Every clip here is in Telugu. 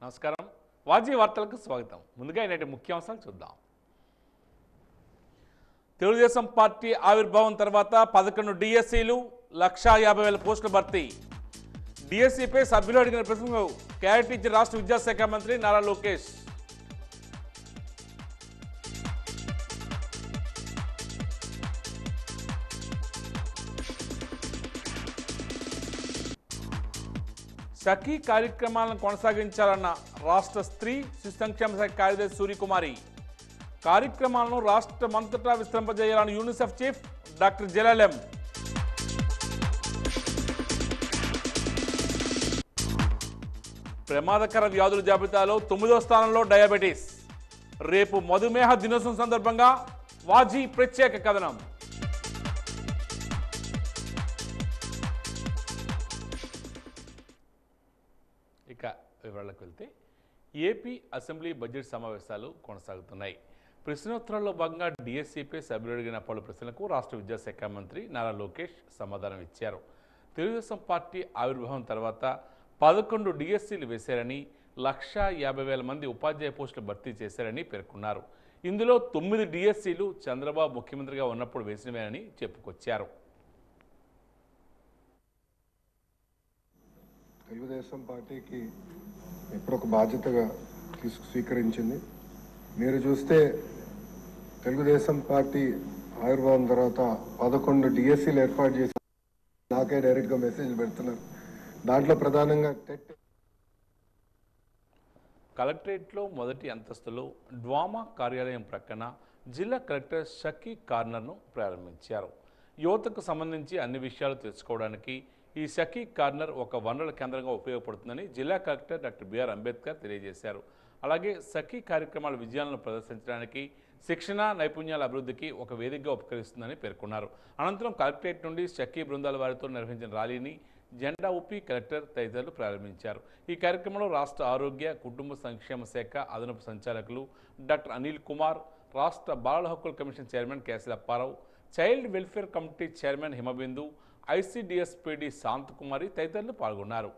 నమస్కారం వాజీ వార్తలకు స్వాగతం. ముందుగా నేటి ముఖ్యాంశాలు చూద్దాం. తెలుగుదేశం పార్టీ ఆవిర్భావం తర్వాత 11 డిఎస్సీలు 1,50,000 పోస్టుల భర్తీ. డిఎస్సీపై సభ్యులు అడిగిన ప్రశ్నకు క్లారిటీ ఇచ్చిన రాష్ట్ర విద్యాశాఖ మంత్రి నారా లోకేష్. సఖీ కార్యక్రమాలను కొనసాగించాలన్న రాష్ట్ర స్త్రీ శిశు సంక్షేమ శాఖ కార్యదర్శి సూర్యకుమారి. కార్యక్రమాలను రాష్ట్రమంతటా విస్తరింపజేయాలని యూనిసెఫ్ చీఫ్ డాక్టర్ జెలెలెం. ప్రమాదకర వ్యాధుల జాబితాలో 9వ స్థానంలో డయాబెటీస్. రేపు మధుమేహ దినోత్సవం సందర్భంగా వాజీ ప్రత్యేక కథనం. ఇక వివరాలకు వెళ్తే ఏపీ అసెంబ్లీ బడ్జెట్ సమావేశాలు కొనసాగుతున్నాయి. ప్రశ్నోత్తరాల్లో భాగంగా డిఎస్సీపై సభ్యులు అడిగిన పలు ప్రశ్నలకు రాష్ట్ర విద్యాశాఖ మంత్రి నారా లోకేష్ సమాధానం ఇచ్చారు. తెలుగుదేశం పార్టీ ఆవిర్భావం తర్వాత 11 డిఎస్సీలు వేశారని 1,50,000 మంది ఉపాధ్యాయ పోస్టులు భర్తీ చేశారని పేర్కొన్నారు. ఇందులో 9 డిఎస్సీలు చంద్రబాబు ముఖ్యమంత్రిగా ఉన్నప్పుడు వేసినవేనని చెప్పుకొచ్చారు. తెలుగుదేశం పార్టీకి ఎప్పుడు ఒక బాధ్యతగా స్వీకరించింది. మీరు చూస్తే తెలుగుదేశం పార్టీ ఆవిర్భావం తర్వాత 11 డిఎస్సీలు ఏర్పాటు చేసి నాకే డైరెక్ట్గా మెసేజ్లు పెడుతున్నారు. దాంట్లో ప్రధానంగా కలెక్టరేట్లో మొదటి అంతస్తులో డ్వామా కార్యాలయం ప్రక్కన జిల్లా కలెక్టర్ షకీ కార్నర్ను ప్రారంభించారు. యువతకు సంబంధించి అన్ని విషయాలు తెలుసుకోవడానికి ఈ షకీ కార్నర్ ఒక వనరుల కేంద్రంగా ఉపయోగపడుతుందని జిల్లా కలెక్టర్ డాక్టర్ బిఆర్ అంబేద్కర్ తెలియజేశారు. అలాగే షకీ కార్యక్రమాల విజయాలను ప్రదర్శించడానికి శిక్షణ నైపుణ్యాల అభివృద్ధికి ఒక వేదికగా ఉపకరిస్తుందని పేర్కొన్నారు. అనంతరం కలెక్టరేట్ నుండి షకీ బృందాల వారితో నిర్వహించిన ర్యాలీని జెండా ఊపి కలెక్టర్ తదితరులు ప్రారంభించారు. ఈ కార్యక్రమంలో రాష్ట్ర ఆరోగ్య కుటుంబ సంక్షేమ శాఖ అదనపు సంచాలకులు డాక్టర్ అనిల్ కుమార్, రాష్ట్ర బాలల హక్కుల కమిషన్ చైర్మన్ కేసీల Apparao, child welfare committee chairman Himabindu, ICDS PD Shantakumari తదితరులు పాల్గొన్నారు.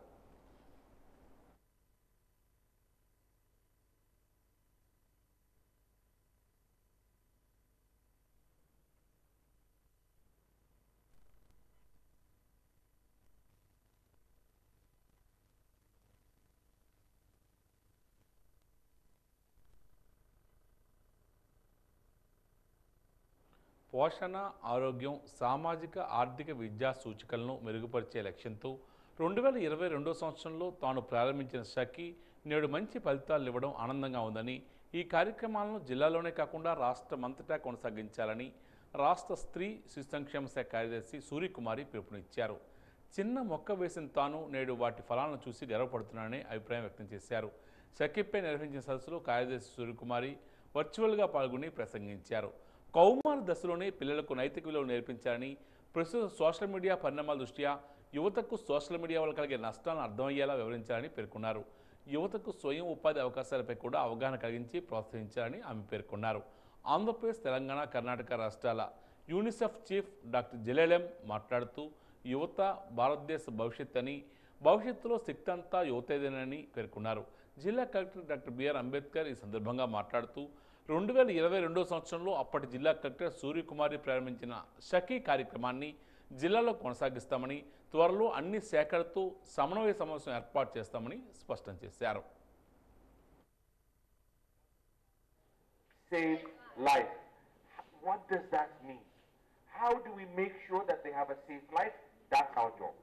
పోషణ, ఆరోగ్యం, సామాజిక ఆర్థిక విద్యా సూచికలను మెరుగుపరిచే లక్ష్యంతో 2022 సంవత్సరంలో తాను ప్రారంభించిన షకీ నేడు మంచి ఫలితాలు ఇవ్వడం ఆనందంగా ఉందని, ఈ కార్యక్రమాలను జిల్లాలోనే కాకుండా రాష్ట్రమంతటా కొనసాగించాలని రాష్ట్ర స్త్రీ శిశు సంక్షేమ శాఖ కార్యదర్శి సూర్యకుమారి పిలుపునిచ్చారు. చిన్న మొక్క వేసిన తాను నేడు వాటి ఫలాలను చూసి గర్వపడుతున్నానని అభిప్రాయం వ్యక్తం చేశారు. షకీపై నిర్వహించిన సదస్సులో కార్యదర్శి సూర్యకుమారి వర్చువల్గా పాల్గొని ప్రసంగించారు. కౌమార దశలోనే పిల్లలకు నైతిక విలువలు నేర్పించాలని, ప్రస్తుత సోషల్ మీడియా పరిణామాల దృష్ట్యా యువతకు సోషల్ మీడియా వల్ల కలిగే నష్టాలను అర్థమయ్యేలా వివరించాలని పేర్కొన్నారు. యువతకు స్వయం ఉపాధి అవకాశాలపై కూడా అవగాహన కలిగించి ప్రోత్సహించాలని ఆమె పేర్కొన్నారు. ఆంధ్రప్రదేశ్, తెలంగాణ, కర్ణాటక రాష్ట్రాల యూనిసెఫ్ చీఫ్ డాక్టర్ జెలెలెం మాట్లాడుతూ యువత భారతదేశ భవిష్యత్ అని, భవిష్యత్తులో శక్తి అంతా యువతేదేనని పేర్కొన్నారు. జిల్లా కలెక్టర్ డాక్టర్ బిఆర్ అంబేద్కర్ ఈ సందర్భంగా మాట్లాడుతూ 2022 సంవత్సరంలో అప్పటి జిల్లా కలెక్టర్ సూర్యకుమారి ప్రారంభించిన షకీ కార్యక్రమాన్ని జిల్లాలో కొనసాగిస్తామని, త్వరలో అన్ని శాఖలతో సమన్వయ సమావేశం ఏర్పాటు చేస్తామని స్పష్టం చేశారు. Save life. What does that mean? How do we make sure that they have a safe life? That's our job.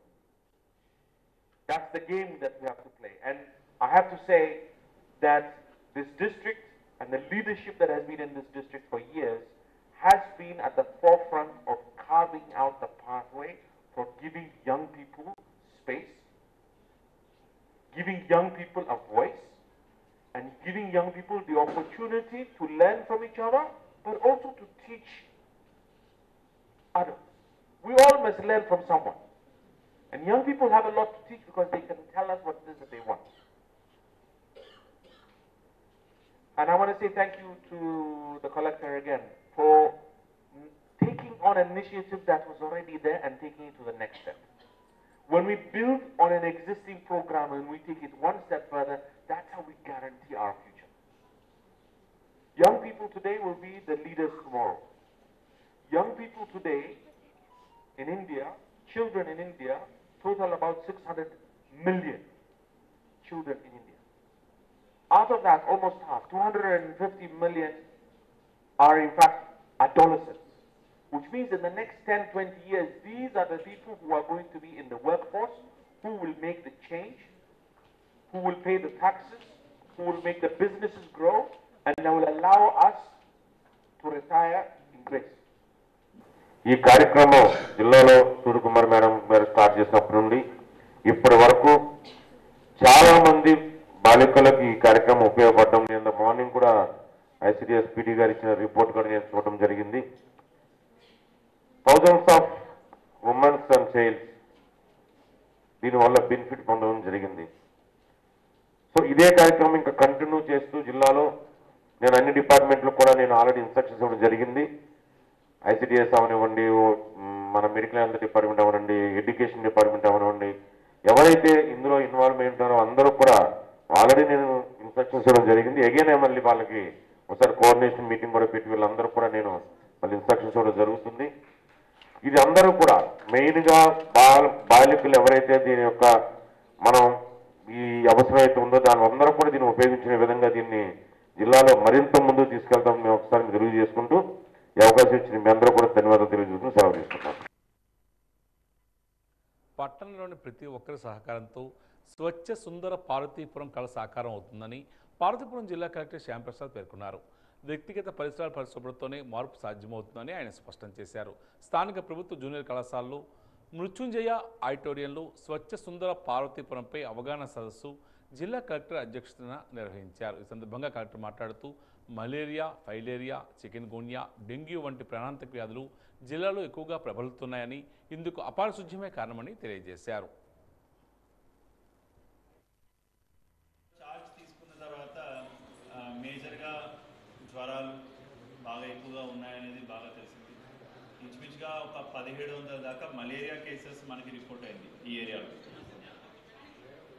That's the game that we have to play. And I have to say that this district and the leadership that has been in this district for years has been at the forefront of carving out the pathway for giving young people space, giving young people a voice, and giving young people the opportunity to learn from each other, but also to teach others. We all must learn from someone. And young people have a lot to teach because they can tell us what it is that they want. And I want to say thank you to the collector again for taking on an initiative that was already there and taking it to the next step. When we build on an existing program and we take it one step further, that's how we guarantee our future. Young people today will be the leaders tomorrow. Young people today in India, children in India, total about 600 million children in India. Out of that, almost half, 250 million are in fact adolescents, which means in the next 10, 20 years, these are the people who are going to be in the workforce, who will make the change, who will pay the taxes, who will make the businesses grow, and they will allow us to retire in grace. ఈ కార్యక్రమం జిల్లాలో సూర్యకుమార్ మేడం గారు స్టార్ట్ చేసినప్పటి నుండి ఇప్పటి వరకు చాలా మంది బాలికలకు ఈ కార్యక్రమం ఉపయోగపడడం. నిన్న మార్నింగ్ కూడా ఐసిడిఎస్ పీడీ గారు ఇచ్చిన రిపోర్ట్ కూడా నేను చూడడం జరిగింది. Thousands of womens and childs దీనివల్ల బెనిఫిట్ పొందడం జరిగింది. సో ఇదే కార్యక్రమం ఇంకా కంటిన్యూ చేస్తూ జిల్లాలో నేను అన్ని డిపార్ట్మెంట్లకు కూడా నేను ఆల్రెడీ ఇన్స్ట్రక్షన్స్ ఇవ్వడం జరిగింది. ఐసిడిఎస్ అవనివ్వండి, మన మెడికల్ హెల్త్ డిపార్ట్మెంట్ అవనండి, ఎడ్యుకేషన్ డిపార్ట్మెంట్ అవనివ్వండి, ఎవరైతే ఇందులో ఇన్వాల్వ్మెంట్ ఉంటారో అందరూ కూడా ఆల్రెడీ నేను ఇన్స్ట్రక్షన్స్ ఇవ్వడం జరిగింది. అగైన్ మళ్ళీ వాళ్ళకి ఒకసారి కోఆర్డినేషన్ మీటింగ్ కూడా పెట్టి వీళ్ళందరూ కూడా నేను మళ్ళీ ఇన్స్ట్రక్షన్స్ ఇవ్వడం జరుగుతుంది. ఇది అందరూ కూడా మెయిన్గా బాలికలు ఎవరైతే దీని యొక్క మనం ఈ అవసరం అయితే ఉందో దాని అందరూ కూడా దీన్ని ఉపయోగించిన విధంగా దీన్ని జిల్లాలో మరింత ముందుకు తీసుకెళ్తాం మేము ఒకసారి తెలియజేసుకుంటూ ఈ అవకాశం ఇచ్చిన మీ అందరూ కూడా ధన్యవాదాలు తెలియజేసుకుని సెలవు తీసుకుంటాం. పట్టణంలోని ప్రతి ఒక్కరి సహకారంతో స్వచ్ఛ సుందర పార్వతీపురం కళ సాకారం అవుతుందని పార్వతీపురం జిల్లా కలెక్టర్ శ్యాంప్రసాద్ పేర్కొన్నారు. వ్యక్తిగత పరిసరాల పరిశుభ్రతతోనే మార్పు సాధ్యమవుతుందని ఆయన స్పష్టం చేశారు. స్థానిక ప్రభుత్వ జూనియర్ కళాశాలలో మృత్యుంజయ ఆడిటోరియంలో స్వచ్ఛ సుందర పార్వతీపురంపై అవగాహన సదస్సు జిల్లా కలెక్టర్ అధ్యక్షతన నిర్వహించారు. ఈ సందర్భంగా కలెక్టర్ మాట్లాడుతూ మలేరియా, ఫైలేరియా, చికెన్ గున్యా, డెంగ్యూ వంటి ప్రాణాంతక వ్యాధులు జిల్లాలో ఎక్కువగా ప్రబలుతున్నాయని, ఇందుకు అపారశుద్ధ్యమే కారణమని తెలియజేశారు. చార్జ్ తీసుకున్న తర్వాత మేజర్గా జ్వరాలు బాగా ఎక్కువగా ఉన్నాయనేది బాగా తెలిసింది. ఇంచుమించుగా ఒక 1700 దాకా మలేరియా కేసెస్ మనకి రిపోర్ట్ అయింది ఈ ఏరియాలో.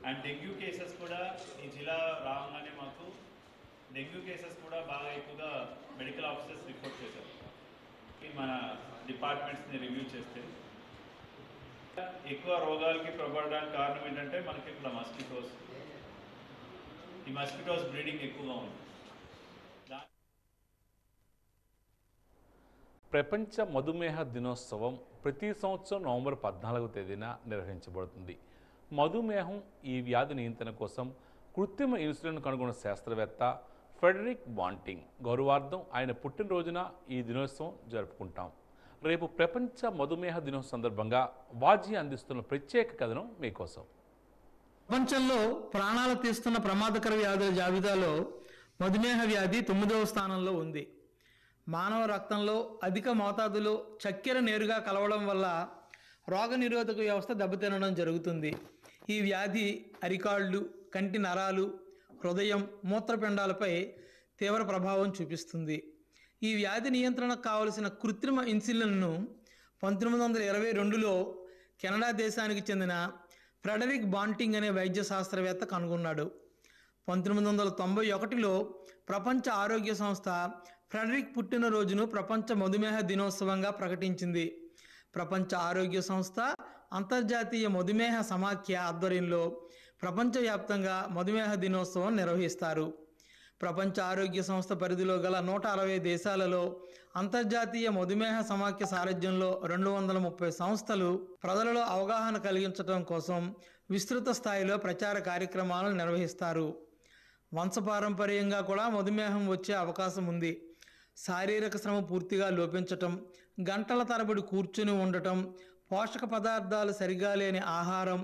అండ్ డెంగ్యూ కేసెస్ కూడా ఈ జిల్లా రాగానే మాకు డెంగ్యూ కేసెస్ కూడా బాగా ఎక్కువగా మెడికల్ ఆఫీసర్స్ రిపోర్ట్ చేశారు. మన డిపార్ట్మెంట్స్ని రివ్యూ చేస్తే ఎక్కువ రోగాలకి ప్రబడడానికి కారణం ఏంటంటే మనకి ఇక్కడ మస్కిటోస్, ఈ మస్కిటోస్ బ్రీడింగ్ ఎక్కువగా ఉంది. ప్రపంచ మధుమేహ దినోత్సవం ప్రతి సంవత్సరం నవంబర్ 14వ తేదీన నిర్వహించబడుతుంది. మధుమేహం ఈ వ్యాధి నియంత్రణ కోసం కృత్రిమ ఇన్సులిన్ కనుగొన్న శాస్త్రవేత్త ఫ్రెడరిక్ బాంటింగ్ గౌరవార్థం ఆయన పుట్టినరోజున ఈ దినోత్సవం జరుపుకుంటాం. రేపు ప్రపంచ మధుమేహ దినోత్సవం సందర్భంగా వాజీ అందిస్తున్న ప్రత్యేక కథనం మీకోసం. ప్రపంచంలో ప్రాణాలు తీస్తున్న ప్రమాదకర వ్యాధుల జాబితాలో మధుమేహ వ్యాధి 9వ స్థానంలో ఉంది. మానవ రక్తంలో అధిక మోతాదులో చక్కెర నేరుగా కలవడం వల్ల రోగనిరోధక వ్యవస్థ దెబ్బతినడం జరుగుతుంది. ఈ వ్యాధి అరికాళ్ళు, కంటి నరాలు, హృదయం, మూత్రపిండాలపై తీవ్ర ప్రభావం చూపిస్తుంది. ఈ వ్యాధి నియంత్రణకు కావలసిన కృత్రిమ ఇన్సులిన్ను 1922లో కెనడా దేశానికి చెందిన ఫ్రెడరిక్ బాంటింగ్ అనే వైద్య శాస్త్రవేత్త కనుగొన్నాడు. 1991లో ప్రపంచ ఆరోగ్య సంస్థ ఫ్రెడరిక్ పుట్టినరోజును ప్రపంచ మధుమేహ దినోత్సవంగా ప్రకటించింది. ప్రపంచ ఆరోగ్య సంస్థ, అంతర్జాతీయ మధుమేహ సమాఖ్య ఆధ్వర్యంలో ప్రపంచవ్యాప్తంగా మధుమేహ దినోత్సవం నిర్వహిస్తారు. ప్రపంచ ఆరోగ్య సంస్థ పరిధిలో గల 160 దేశాలలో అంతర్జాతీయ మధుమేహ సమాఖ్య సారథ్యంలో 230 సంస్థలు ప్రజలలో అవగాహన కలిగించడం కోసం విస్తృత స్థాయిలో ప్రచార కార్యక్రమాలను నిర్వహిస్తారు. వంశపారంపర్యంగా కూడా మధుమేహం వచ్చే అవకాశం ఉంది. శారీరక శ్రమ పూర్తిగా లోపించటం, గంటల తరబడి కూర్చుని ఉండటం, పోషక పదార్థాలు సరిగా లేని ఆహారం,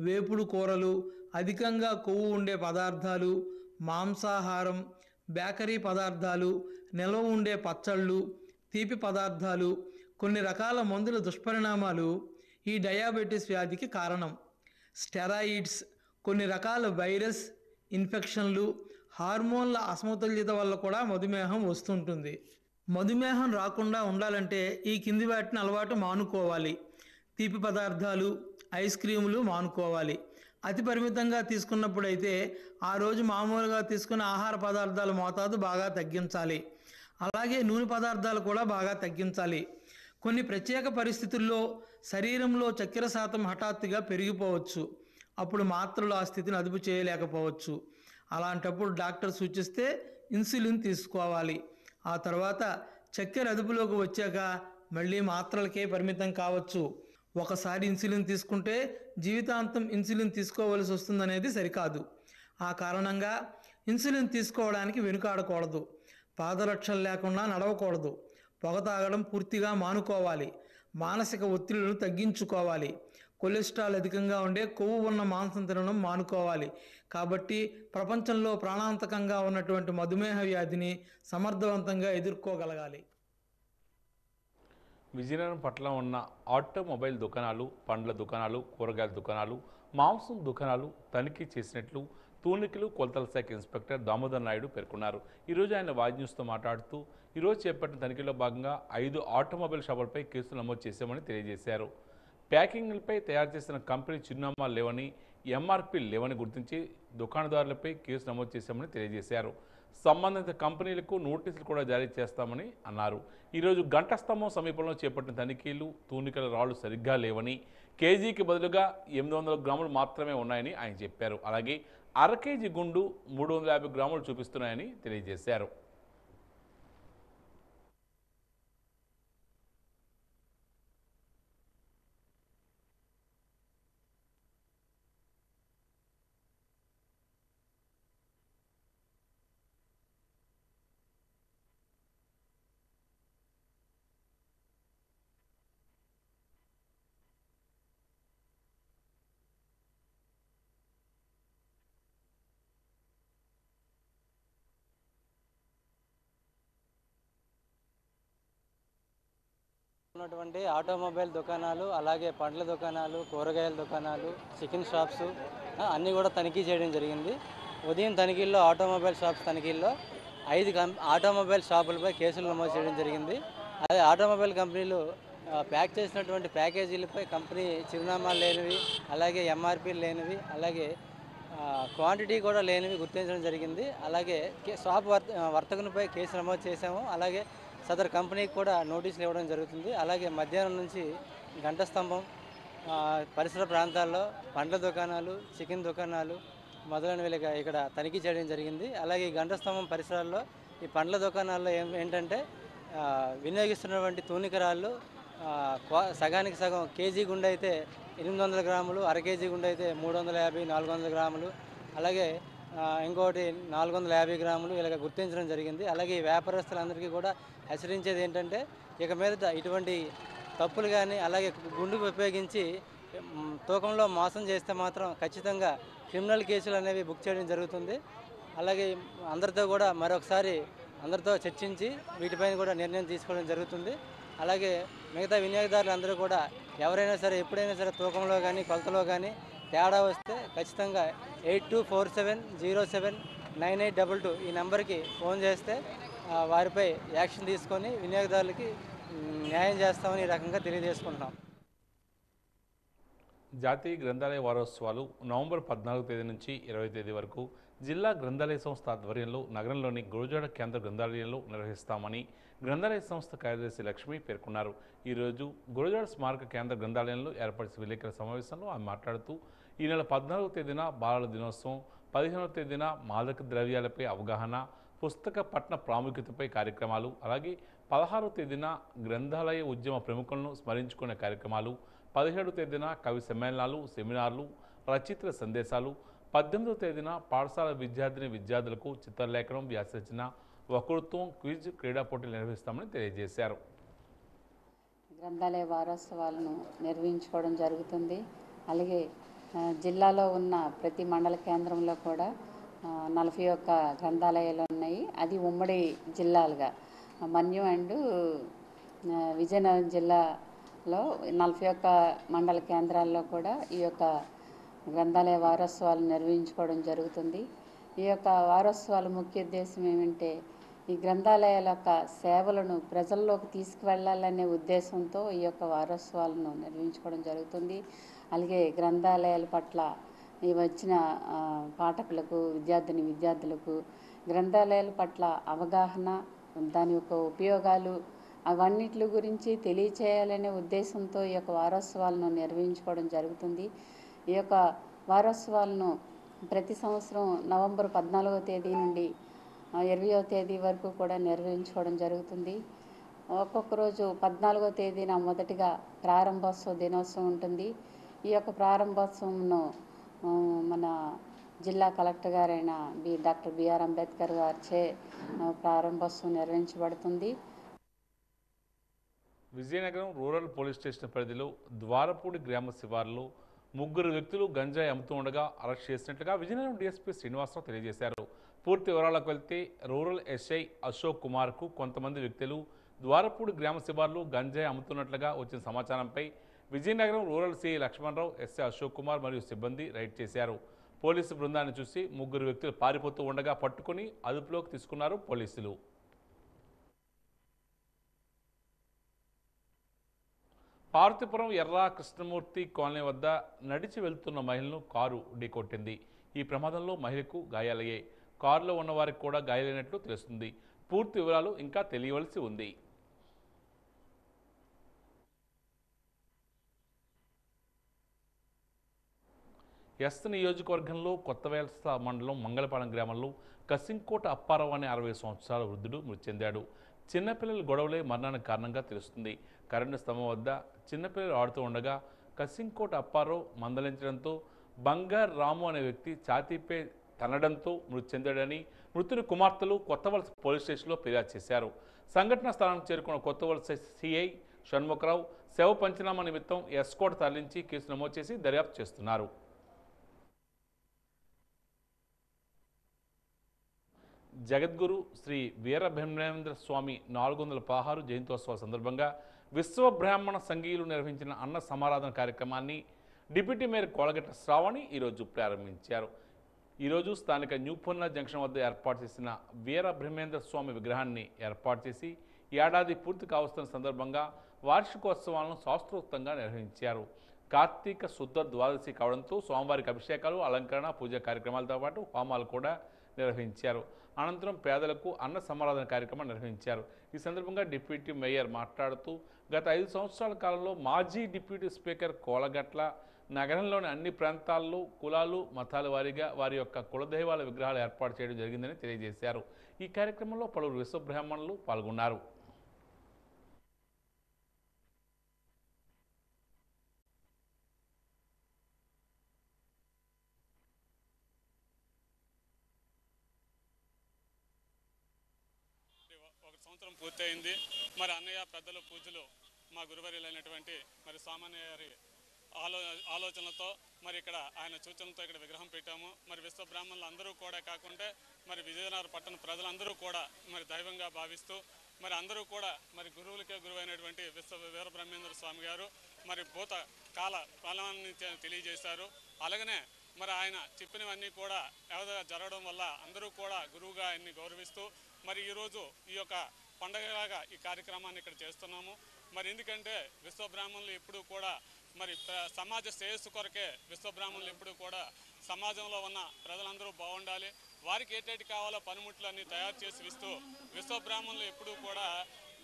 వేపుడు కూరలు, అధికంగా కొవ్వు ఉండే పదార్థాలు, మాంసాహారం, బేకరీ పదార్థాలు, నిల్వ ఉండే పచ్చళ్ళు, తీపి పదార్థాలు, కొన్ని రకాల మందుల దుష్పరిణామాలు ఈ డయాబెటీస్ వ్యాధికి కారణం. స్టెరాయిడ్స్, కొన్ని రకాల వైరస్ ఇన్ఫెక్షన్లు, హార్మోన్ల అసమతుల్యత వల్ల కూడా మధుమేహం వస్తుంటుంది. మధుమేహం రాకుండా ఉండాలంటే ఈ కింది వాటిని అలవాటు మానుకోవాలి. తీపి పదార్థాలు, ఐస్ క్రీములు మానుకోవాలి. అతి పరిమితంగా తీసుకున్నప్పుడైతే ఆ రోజు మామూలుగా తీసుకున్న ఆహార పదార్థాల మోతాదు బాగా తగ్గించాలి. అలాగే నూనె పదార్థాలు కూడా బాగా తగ్గించాలి. కొన్ని ప్రత్యేక పరిస్థితుల్లో శరీరంలో చక్కెర శాతం హఠాత్తుగా పెరిగిపోవచ్చు. అప్పుడు మాత్రలు ఆ స్థితిని అదుపు చేయలేకపోవచ్చు. అలాంటప్పుడు డాక్టర్ సూచిస్తే ఇన్సులిన్ తీసుకోవాలి. ఆ తర్వాత చక్కెర అదుపులోకి వచ్చాక మళ్ళీ మాత్రలకే పరిమితం కావచ్చు. ఒకసారి ఇన్సులిన్ తీసుకుంటే జీవితాంతం ఇన్సులిన్ తీసుకోవలసి వస్తుందనేది సరికాదు. ఆ కారణంగా ఇన్సులిన్ తీసుకోవడానికి వెనుకాడకూడదు. పాదరక్షలు లేకుండా నడవకూడదు. పొగ తాగడం పూర్తిగా మానుకోవాలి. మానసిక ఒత్తిళ్లను తగ్గించుకోవాలి. కొలెస్ట్రాల్ అధికంగా ఉండే కొవ్వు ఉన్న మాంసం తినడం మానుకోవాలి. కాబట్టి ప్రపంచంలో ప్రాణాంతకంగా ఉన్నటువంటి మధుమేహ వ్యాధిని సమర్థవంతంగా ఎదుర్కోగలగాలి. విజయనగరం పట్ల ఉన్న ఆటోమొబైల్ దుకాణాలు, పండ్ల దుకాణాలు, కూరగాయల దుకాణాలు, మాంసం దుకాణాలు తనిఖీ చేసినట్లు తూనికలు కొలతల శాఖ ఇన్స్పెక్టర్ దామోదర్ నాయుడు పేర్కొన్నారు. ఈరోజు ఆయన వాజ్ న్యూస్తో మాట్లాడుతూ ఈరోజు చేపట్టిన తనిఖీలో భాగంగా 5 ఆటోమొబైల్ షాపులపై కేసులు నమోదు చేశామని తెలియజేశారు. ప్యాకింగ్లపై తయారు చేసిన కంపెనీ చిరునామాలు లేవని, ఎంఆర్పీ లేవని గుర్తించి దుకాణదారులపై కేసు నమోదు చేశామని తెలియజేశారు. సంబంధిత కంపెనీలకు నోటీసులు కూడా జారీ చేస్తామని అన్నారు. ఈరోజు గంట స్తంభం సమీపంలో చేపట్టిన తనిఖీలు తూనికల రాళ్లు సరిగ్గా లేవని, కేజీకి బదులుగా 800 గ్రాములు మాత్రమే ఉన్నాయని ఆయన చెప్పారు. అలాగే అర కేజీ గుండు 350 గ్రాములు చూపిస్తున్నాయని తెలియజేశారు. ఉన్నటువంటి ఆటోమొబైల్ దుకాణాలు, అలాగే పండ్ల దుకాణాలు, కూరగాయల దుకాణాలు, చికెన్ షాప్స్ అన్నీ కూడా తనిఖీ చేయడం జరిగింది. ఉదయం తనిఖీల్లో ఆటోమొబైల్ షాప్స్ తనిఖీల్లో 5 ఆటోమొబైల్ షాపులపై కేసులు నమోదు చేయడం జరిగింది. అదే ఆటోమొబైల్ కంపెనీలు ప్యాక్ చేసినటువంటి ప్యాకేజీలపై కంపెనీ చిరునామాలు లేనివి, అలాగే ఎంఆర్పీలు లేనివి, అలాగే క్వాంటిటీ కూడా లేనివి గుర్తించడం జరిగింది. అలాగే షాప్ వర్తకునిపై కేసు నమోదు చేశాము. అలాగే సదరు కంపెనీకి కూడా నోటీసులు ఇవ్వడం జరుగుతుంది. అలాగే మధ్యాహ్నం నుంచి గంట స్తంభం పరిసర ప్రాంతాల్లో పండ్ల దుకాణాలు, చికెన్ దుకాణాలు మొదలైనవి ఇక్కడ తనిఖీ చేయడం జరిగింది. అలాగే ఈ గంట స్తంభం పరిసరాల్లో ఈ పండ్ల దుకాణాల్లో ఏంటంటే వినియోగిస్తున్నటువంటి తూనికరాళ్ళు సగానికి సగం కేజీ గుండె అయితే 800 గ్రాములు, అర కేజీ గుండె అయితే 350, 400 గ్రాములు, అలాగే ఇంకోటి 450 గ్రాములు ఇలాగ గుర్తించడం జరిగింది. అలాగే ఈ వ్యాపారస్తులందరికీ కూడా హెచ్చరించేది ఏంటంటే ఇక మీదట ఇటువంటి తప్పులు కానీ అలాగే గుండుకు ఉపయోగించి తూకంలో మోసం చేస్తే మాత్రం ఖచ్చితంగా క్రిమినల్ కేసులు అనేవి బుక్ చేయడం జరుగుతుంది. అలాగే అందరితో కూడా మరొకసారి అందరితో చర్చించి వీటిపైన కూడా నిర్ణయం తీసుకోవడం జరుగుతుంది. అలాగే మిగతా వినియోగదారులు అందరూ కూడా ఎవరైనా సరే ఎప్పుడైనా సరే తూకంలో కానీ కొలతలో కానీ తేడా వస్తే ఖచ్చితంగా 8247079822 ఈ నెంబర్కి ఫోన్ చేస్తే వారిపై యాక్షన్ తీసుకొని వినియోగదారులకి న్యాయం చేస్తామని ఈ రకంగా తెలియజేసుకుంటున్నాం. జాతీయ గ్రంథాలయ వారోత్సవాలు నవంబర్ 14వ తేదీ నుంచి 20వ తేదీ వరకు జిల్లా గ్రంథాలయ సంస్థ ఆధ్వర్యంలో నగరంలోని గురజాడ కేంద్ర గ్రంథాలయంలో నిర్వహిస్తామని గ్రంథాలయ సంస్థ కార్యదర్శి లక్ష్మి పేర్కొన్నారు. ఈరోజు గురజాడ స్మారక కేంద్ర గ్రంథాలయంలో ఏర్పరిచిన విలేకరుల సమావేశంలో ఆమె మాట్లాడుతూ ఈ నెల 14వ తేదీన బాలల దినోత్సవం, 15వ తేదీన మాదక ద్రవ్యాలపై అవగాహన, పుస్తక పఠన ప్రాముఖ్యతపై కార్యక్రమాలు, అలాగే 16వ తేదీన గ్రంథాలయ ఉద్యమ ప్రముఖులను స్మరించుకునే కార్యక్రమాలు, 17వ తేదీన కవి సమ్మేళనాలు, సెమినార్లు, రచయితల సందేశాలు, 18వ తేదీన పాఠశాల విద్యార్థులకు చిత్రలేఖనం, వ్యాసరచన, వక్తృత్వం, క్విజ్, క్రీడా పోటీలు నిర్వహిస్తామని తెలియజేశారు. గ్రంథాలయ వారోత్సవాలను నిర్వహించుకోవడం జరుగుతుంది. అలాగే జిల్లాలో ఉన్న ప్రతి మండల కేంద్రంలో కూడా 41 గ్రంథాలయాలు ఉన్నాయి. అది ఉమ్మడి జిల్లాలుగా మన్యం అండ్ విజయనగరం జిల్లాలో 41 మండల కేంద్రాల్లో కూడా ఈ యొక్క గ్రంథాలయ వారోత్సవాలు నిర్వహించుకోవడం జరుగుతుంది. ఈ యొక్క వారోత్సవాల ముఖ్య ఉద్దేశం ఏమంటే ఈ గ్రంథాలయాల యొక్క సేవలను ప్రజల్లోకి తీసుకువెళ్ళాలనే ఉద్దేశంతో ఈ యొక్క వారోత్సవాలను నిర్వహించుకోవడం జరుగుతుంది. అలాగే గ్రంథాలయాల పట్ల ఈ వచ్చిన పాఠకులకు విద్యార్థులకు గ్రంథాలయాల పట్ల అవగాహన, దాని యొక్క ఉపయోగాలు అవన్నిటి గురించి తెలియచేయాలనే ఉద్దేశంతో ఈ యొక్క వారోత్సవాలను నిర్వహించుకోవడం జరుగుతుంది. ఈ యొక్క వారోత్సవాలను ప్రతి సంవత్సరం నవంబర్ 14వ తేదీ నుండి 20వ తేదీ వరకు కూడా నిర్వహించుకోవడం జరుగుతుంది. ఒక్కొక్క రోజు 14వ తేదీన మొదటిగా ప్రారంభోత్సవ దినోత్సవం ఉంటుంది. ఈ యొక్క ప్రారంభోత్సవంను మన జిల్లా కలెక్టర్ గారైన డాక్టర్ బిఆర్ అంబేద్కర్ గారిచే ప్రారంభోత్సవం నిర్వహించబడుతుంది. విజయనగరం రూరల్ పోలీస్ స్టేషన్ పరిధిలో ద్వారపూడి గ్రామ శివారులో 3 వ్యక్తులు గంజాయి అమ్ముతూ ఉండగా అరెస్ట్ చేసినట్లుగా విజయనగరం డీఎస్పీ శ్రీనివాసరావు తెలియజేశారు. పూర్తి వివరాలకు వెళ్తే రూరల్ ఎస్ఐ అశోక్ కుమార్కు కొంతమంది వ్యక్తులు ద్వారపూడి గ్రామ శివారులో గంజాయి అమ్ముతున్నట్లుగా వచ్చిన సమాచారంపై Vizianagaram rural CI Lakshmanarao, SI Ashok Kumar మరియు సిబ్బంది రైడ్ చేశారు. పోలీసు బృందాన్ని చూసి 3 వ్యక్తులు పారిపోతూ ఉండగా పట్టుకుని అదుపులోకి తీసుకున్నారు పోలీసులు. పార్వతీపురం ఎర్రా కృష్ణమూర్తి కాలనీ వద్ద నడిచి వెళ్తున్న మహిళను కారు ఢీకొట్టింది. ఈ ప్రమాదంలో మహిళకు గాయాలయ్యాయి. కారులో ఉన్న వారికి కూడా గాయాలైనట్లు తెలుస్తుంది. పూర్తి వివరాలు ఇంకా తెలియవలసి ఉంది. ఎస్ నియోజకవర్గంలో కొత్తవేల్స మండలం మంగళపాలెం గ్రామంలో కసింకోట అప్పారావు అనే 60 సంవత్సరాల వృద్ధుడు మృతి చెందాడు. చిన్నపిల్లల గొడవలే మరణానికి కారణంగా తెలుస్తుంది. కరెంటు స్తంభం వద్ద చిన్నపిల్లలు ఆడుతూ ఉండగా కసింకోట అప్పారావు మందలించడంతో బంగారు రాము అనే వ్యక్తి ఛాతీపై తనడంతో మృతి చెందాడని మృతుని కుమార్తెలు కొత్తవలస పోలీస్ స్టేషన్లో ఫిర్యాదు చేశారు. సంఘటనా స్థలానికి చేరుకున్న కొత్తవలస సిఐ షణ్ముఖరావు శవ పంచనామా నిమిత్తం ఎస్కోట్ తరలించి కేసు నమోదు చేసి దర్యాప్తు చేస్తున్నారు. జగద్గురు శ్రీ వీరబ్రహ్మేంద్ర స్వామి 416 జయంతోత్సవాల సందర్భంగా విశ్వ బ్రాహ్మణ సంఘీయులు నిర్వహించిన అన్న సమారాధన కార్యక్రమాన్ని డిప్యూటీ మేయర్ కోలగట్ట శ్రావణి ఈరోజు ప్రారంభించారు. ఈరోజు స్థానిక న్యూపొన్న జంక్షన్ వద్ద ఏర్పాటు చేసిన వీరబ్రహ్మేంద్ర స్వామి విగ్రహాన్ని ఏర్పాటు చేసి ఏడాది పూర్తి కావస్తున్న సందర్భంగా వార్షికోత్సవాలను శాస్త్రోక్తంగా నిర్వహించారు. కార్తీక శుద్ధ ద్వాదశి కావడంతో స్వామివారికి అభిషేకాలు, అలంకరణ, పూజా కార్యక్రమాలతో పాటు హోమాలు కూడా నిర్వహించారు. అనంతరం పేదలకు అన్న సమారాధన కార్యక్రమం నిర్వహించారు. ఈ సందర్భంగా డిప్యూటీ మేయర్ మాట్లాడుతూ గత 5 సంవత్సరాల కాలంలో మాజీ డిప్యూటీ స్పీకర్ కోలగట్ల నగరంలోని అన్ని ప్రాంతాల్లో కులాలు, మతాల వారీగా వారి యొక్క కులదైవాల విగ్రహాలు ఏర్పాటు చేయడం జరిగిందని తెలియజేశారు. ఈ కార్యక్రమంలో పలువురు విశ్వబ్రాహ్మణులు పాల్గొన్నారు. సంవత్సరం పూర్తయింది. మరి అన్నయ్య పెద్దల పూజలు మా గురువర్యులైనటువంటి మరి సామాన్య గారి ఆలోచనలతో మరి ఇక్కడ ఆయన సూచనలతో ఇక్కడ విగ్రహం పెట్టాము. మరి విశ్వ బ్రాహ్మణులు అందరూ కూడా కాకుండా మరి విజయనగరం పట్టణ ప్రజలందరూ కూడా మరి దైవంగా భావిస్తూ మరి అందరూ కూడా మరి గురువులకే గురువైనటువంటి వీరబ్రహ్మేంద్ర స్వామి గారు మరి భూత కాల ఫలాన్ని తెలియజేశారు. అలాగనే మరి ఆయన చెప్పినవన్నీ కూడా యథావిధిగా జరగడం వల్ల అందరూ కూడా గురువుగా ఆయన్ని గౌరవిస్తూ మరి ఈరోజు ఈ యొక్క పండగలాగా ఈ కార్యక్రమాన్ని ఇక్కడ చేస్తున్నాము. మరి ఎందుకంటే విశ్వబ్రాహ్మణులు ఎప్పుడూ కూడా మరి సమాజ శ్రేయస్సు కొరకే విశ్వబ్రాహ్మణులు ఎప్పుడూ కూడా సమాజంలో ఉన్న ప్రజలందరూ బాగుండాలి, వారికి ఏటేటి కావాలో పనిముట్లన్నీ తయారు చేసి ఇస్తూ విశ్వబ్రాహ్మణులు ఎప్పుడూ కూడా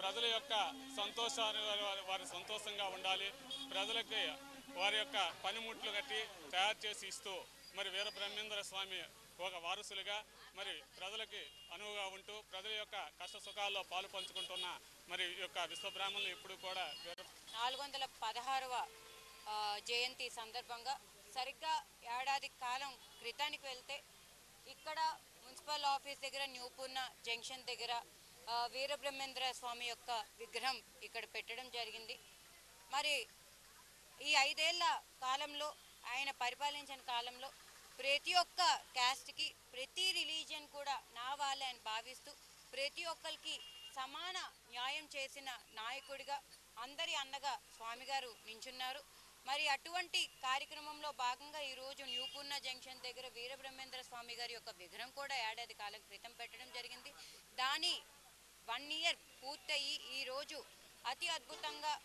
ప్రజల యొక్క సంతోషాన్ని వారి సంతోషంగా ఉండాలి, ప్రజలకి వారి యొక్క పనిముట్లు కట్టి తయారు చేసి ఇస్తూ మరి వీరబ్రహ్మేంద్ర స్వామి ఒక వారసులుగా మరి ప్రజలకి అనువుగా ఉంటూ ప్రజల యొక్క కష్ట సుఖాల్లో పాలు పంచుకుంటున్న మరి ఈ యొక్క విశ్వబ్రాహ్మణులు ఎప్పుడు కూడా 416వ జయంతి సందర్భంగా సరిగ్గా ఏడాది కాలం క్రితానికి వెళ్తే ఇక్కడ మున్సిపల్ ఆఫీస్ దగ్గర న్యూపూర్ణ జంక్షన్ దగ్గర వీరబ్రహ్మేంద్ర స్వామి యొక్క విగ్రహం ఇక్కడ పెట్టడం జరిగింది. మరి ఈ 5 ఏళ్ల కాలంలో ఆయన పరిపాలించిన కాలంలో ప్రతి ఒక్క క్యాస్ట్కి ప్రతి రిలీజియన్ కూడా నా వాళ్ళే అని భావిస్తూ ప్రతి ఒక్కరికి సమాన న్యాయం చేసిన నాయకుడిగా అందరి అన్నగా స్వామిగారు నించున్నారు. మరి అటువంటి కార్యక్రమంలో భాగంగా ఈరోజు న్యూపూర్ణ జంక్షన్ దగ్గర వీరబ్రహ్మేంద్ర స్వామి గారి యొక్క విగ్రహం కూడా ఏడాది కాలం క్రితం పెట్టడం జరిగింది. దాని 1 ఇయర్ పూర్తయి ఈరోజు అతి అద్భుతంగా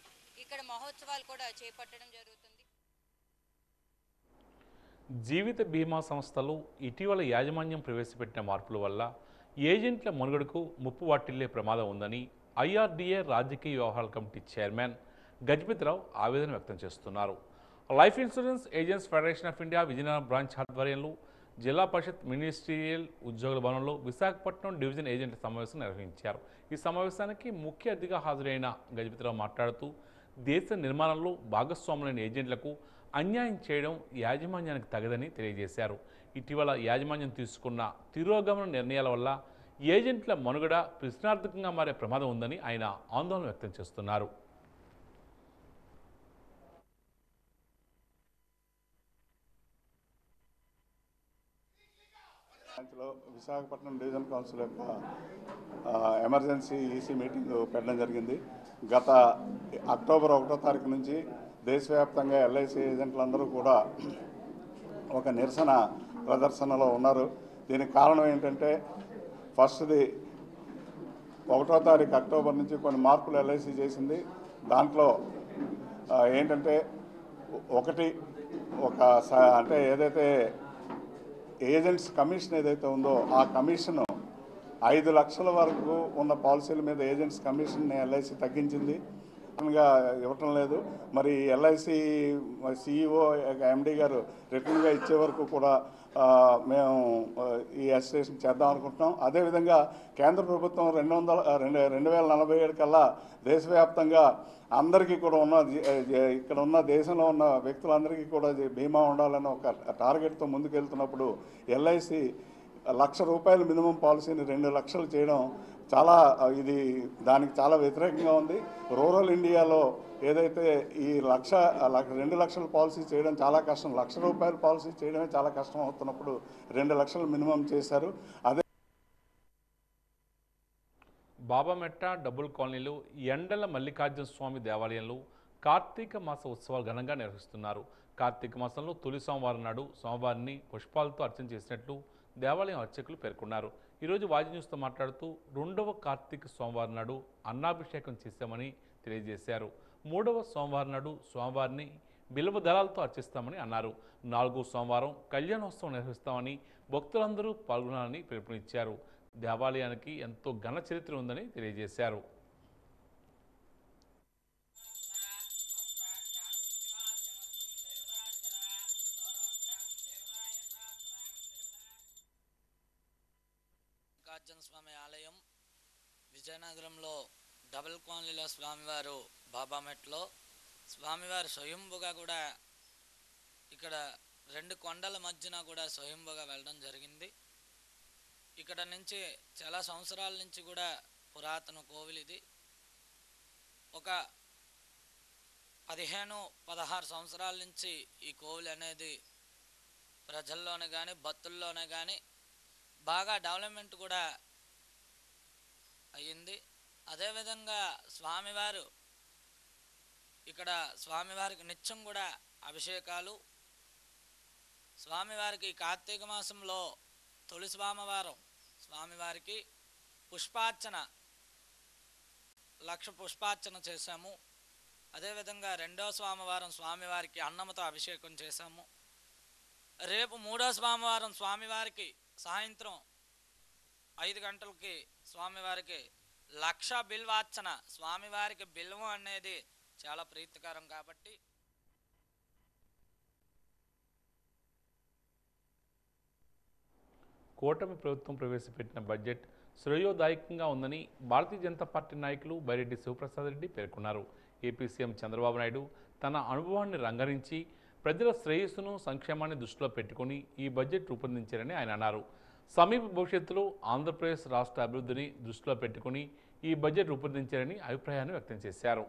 ఇక్కడ మహోత్సవాలు కూడా చేపట్టడం జరుగుతుంది. జీవిత బీమా సంస్థలు ఇటీవల యాజమాన్యం ప్రవేశపెట్టిన మార్పుల వల్ల ఏజెంట్ల మనుగడకు ముప్పు వాటిల్లే ప్రమాదం ఉందని ఐఆర్డీఏ రాజకీయ వ్యవహారాల కమిటీ చైర్మన్ గజపతిరావు ఆవేదన వ్యక్తం చేస్తున్నారు. Life insurance agents federation of India Vizianagaram branch ఆధ్వర్యంలో జిల్లా పరిషత్ మినిస్ట్రియల్ ఉద్యోగుల భవనంలో విశాఖపట్నం డివిజన్ ఏజెంట్ల సమావేశం నిర్వహించారు. ఈ సమావేశానికి ముఖ్య అతిథిగా హాజరైన గజపతిరావు మాట్లాడుతూ దేశ నిర్మాణంలో భాగస్వాములైన ఏజెంట్లకు అన్యాయం చేయడం యాజమాన్యానికి తగదని తెలియజేశారు. ఇటీవల యాజమాన్యం తీసుకున్న తిరోగమన నిర్ణయాల వల్ల ఏజెంట్ల మనుగడ ప్రశ్నార్థకంగా మారే ప్రమాదం ఉందని ఆయన ఆందోళన వ్యక్తం చేస్తున్నారు. విశాఖపట్నం డివిజన్ కౌన్సిల్ యొక్క ఎమర్జెన్సీ ఈసీ మీటింగ్ పెట్టడం జరిగింది. గత అక్టోబర్ 1వ తారీఖు నుంచి దేశవ్యాప్తంగా ఎల్ఐసి ఏజెంట్లందరూ కూడా ఒక నిరసన ప్రదర్శనలో ఉన్నారు. దీనికి కారణం ఏంటంటే ఫస్ట్ది 1వ తారీఖు అక్టోబర్ నుంచి కొన్ని మార్పులు ఎల్ఐసి చేసింది. దాంట్లో ఏంటంటే అంటే ఏదైతే ఏజెంట్స్ కమిషన్ ఏదైతే ఉందో ఆ కమిషన్ 5 లక్షల వరకు ఉన్న పాలసీల మీద ఏజెంట్స్ కమిషన్ని ఎల్ఐసి తగ్గించింది, ఇవ్వటం లేదు. మరి ఎల్ఐసి సిఇఓ ఎండి గారు రిటర్న్గా ఇచ్చే వరకు కూడా మేము ఈ అసోసియేషన్ చేద్దాం అనుకుంటున్నాం. అదేవిధంగా కేంద్ర ప్రభుత్వం 2047 కల్లా దేశవ్యాప్తంగా అందరికీ కూడా ఇక్కడ ఉన్న దేశంలో ఉన్న వ్యక్తులందరికీ కూడా బీమా ఉండాలని ఒక టార్గెట్తో ముందుకెళ్తున్నప్పుడు ఎల్ఐసి ₹1,00,000 మినిమం పాలసీని 2 లక్షలు చేయడం దానికి చాలా వ్యతిరేకంగా ఉంది. రూరల్ ఇండియాలో ఏదైతే ఈ 2 లక్షల పాలసీ చేయడం చాలా కష్టం, ₹1,00,000 పాలసీ చేయడమే చాలా కష్టం అవుతున్నప్పుడు 2 లక్షలు మినిమం చేశారు. అదే బాబామెట్ట డబుల్ కాలనీలో ఎండల మల్లికార్జున స్వామి దేవాలయంలో కార్తీక మాస ఉత్సవాలు ఘనంగా నిర్వహిస్తున్నారు. కార్తీక మాసంలో తొలి సోమవారం నాడు స్వామివారిని పుష్పాలతో అర్చన చేసినట్లు దేవాలయం అర్చకులు పేర్కొన్నారు. ఈరోజు వాజీ న్యూస్తో మాట్లాడుతూ 2వ కార్తీక సోమవారం నాడు అన్నాభిషేకం చేశామని తెలియజేశారు. 3వ సోమవారం నాడు స్వామివారిని బిల్వ దళాలతో అర్చిస్తామని అన్నారు. 4వ సోమవారం కళ్యాణోత్సవం నిర్వహిస్తామని భక్తులందరూ పాల్గొనాలని పిలుపునిచ్చారు. దేవాలయానికి ఎంతో ఘన చరిత్ర ఉందని తెలియజేశారు. మల్లికార్జున స్వామి ఆలయం విజయనగరంలో డబుల్ కాలనీలో స్వామివారు బాబామెట్లో స్వామివారు స్వయంభుగా కూడా ఇక్కడ 2 కొండల మధ్యన కూడా స్వయంభుగా వెళ్ళడం జరిగింది. ఇక్కడ నుంచి చాలా సంవత్సరాల నుంచి కూడా పురాతన కోవిల్ ఇది. ఒక 15-16 సంవత్సరాల నుంచి ఈ కోవిల్ అనేది ప్రజల్లోనే కానీ భక్తుల్లోనే కానీ బాగా డెవలప్మెంట్ కూడా అయ్యింది. అదేవిధంగా స్వామివారికి నిత్యం కూడా అభిషేకాలు, స్వామివారికి కార్తీక మాసంలో తొలి సోమవారం స్వామివారికి పుష్పార్చన 1,00,000 పుష్పార్చన చేశాము. అదేవిధంగా 2వ సోమవారం స్వామివారికి అన్నముతో అభిషేకం చేశాము. రేపు 3వ సోమవారం స్వామివారికి సాయంత్రం 5 గంటలకి స్వామివారికి 1,00,000 బిల్వార్చన. స్వామివారికి బిల్వం అనేది చాలా ప్రీతికరం కాబట్టి కూటమి ప్రభుత్వం ప్రవేశపెట్టిన బడ్జెట్ శ్రేయోదాయకంగా ఉందని భారతీయ జనతా పార్టీ నాయకులు బైరెడ్డి శివప్రసాద్ రెడ్డి పేర్కొన్నారు. ఏపీ సీఎం చంద్రబాబు నాయుడు తన అనుభవాన్ని రంగరించి ప్రజల శ్రేయస్సును సంక్షేమాన్ని దృష్టిలో పెట్టుకుని ఈ బడ్జెట్ రూపొందించారని ఆయన అన్నారు. సమీప భవిష్యత్తులో ఆంధ్రప్రదేశ్ రాష్ట్ర అభివృద్ధిని దృష్టిలో పెట్టుకుని ఈ బడ్జెట్ రూపొందించారని అభిప్రాయాన్ని వ్యక్తం చేశారు.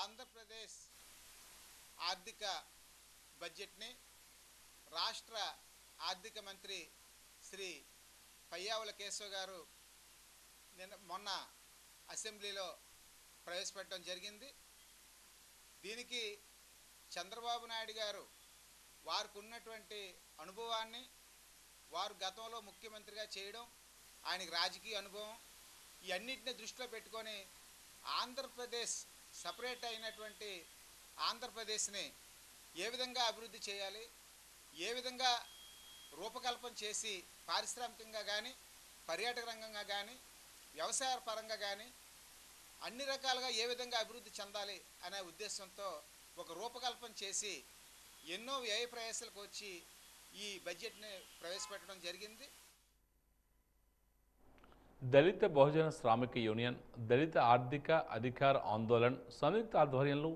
ఆంధ్రప్రదేశ్ ఆర్థిక బడ్జెట్ని రాష్ట్ర ఆర్థిక మంత్రి శ్రీ పయ్యావుల కేశవ్ గారు మొన్న అసెంబ్లీలో ప్రవేశపెట్టడం జరిగింది. దీనికి చంద్రబాబు నాయుడు గారు వారికి ఉన్నటువంటి అనుభవాన్ని, వారు గతంలో ముఖ్యమంత్రిగా చేయడం, ఆయనకి రాజకీయ అనుభవం, ఈ అన్నిటిని దృష్టిలో పెట్టుకొని ఆంధ్రప్రదేశ్ సపరేట్ అయినటువంటి ఆంధ్రప్రదేశ్ని ఏ విధంగా అభివృద్ధి చేయాలి, ఏ విధంగా రూపకల్పన చేసి పారిశ్రామికంగా కానీ, పర్యాటక రంగంగా కానీ, వ్యవసాయ పరంగా కానీ అన్ని రకాలుగా ఏ విధంగా అభివృద్ధి చెందాలి అనే ఉద్దేశంతో ఒక రూపకల్పన చేసి ఎన్నో వ్యయ ప్రయాసాలకు వచ్చి ఈ బడ్జెట్ని ప్రవేశపెట్టడం జరిగింది. దళిత బహుజన శ్రామిక యూనియన్, దళిత ఆర్థిక అధికార ఆందోళన్ సంయుక్త ఆధ్వర్యంలో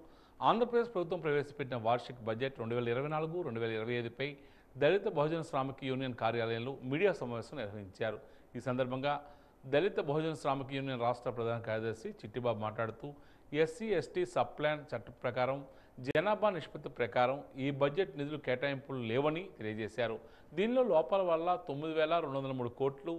ఆంధ్రప్రదేశ్ ప్రభుత్వం ప్రవేశపెట్టిన వార్షిక బడ్జెట్ 2024-2025పై దళిత బహుజన శ్రామిక యూనియన్ కార్యాలయంలో మీడియా సమావేశం నిర్వహించారు. ఈ సందర్భంగా దళిత బహుజన శ్రామిక యూనియన్ రాష్ట్ర ప్రధాన కార్యదర్శి చిట్టిబాబు మాట్లాడుతూ ఎస్సీ ఎస్టీ సబ్ ప్లాన్ చట్టం ప్రకారం జనాభా నిష్పత్తి ప్రకారం ఈ బడ్జెట్ నిధులు కేటాయింపులు లేవని తెలియజేశారు. దీనిలో లోపాల వల్ల 9,203 కోట్లు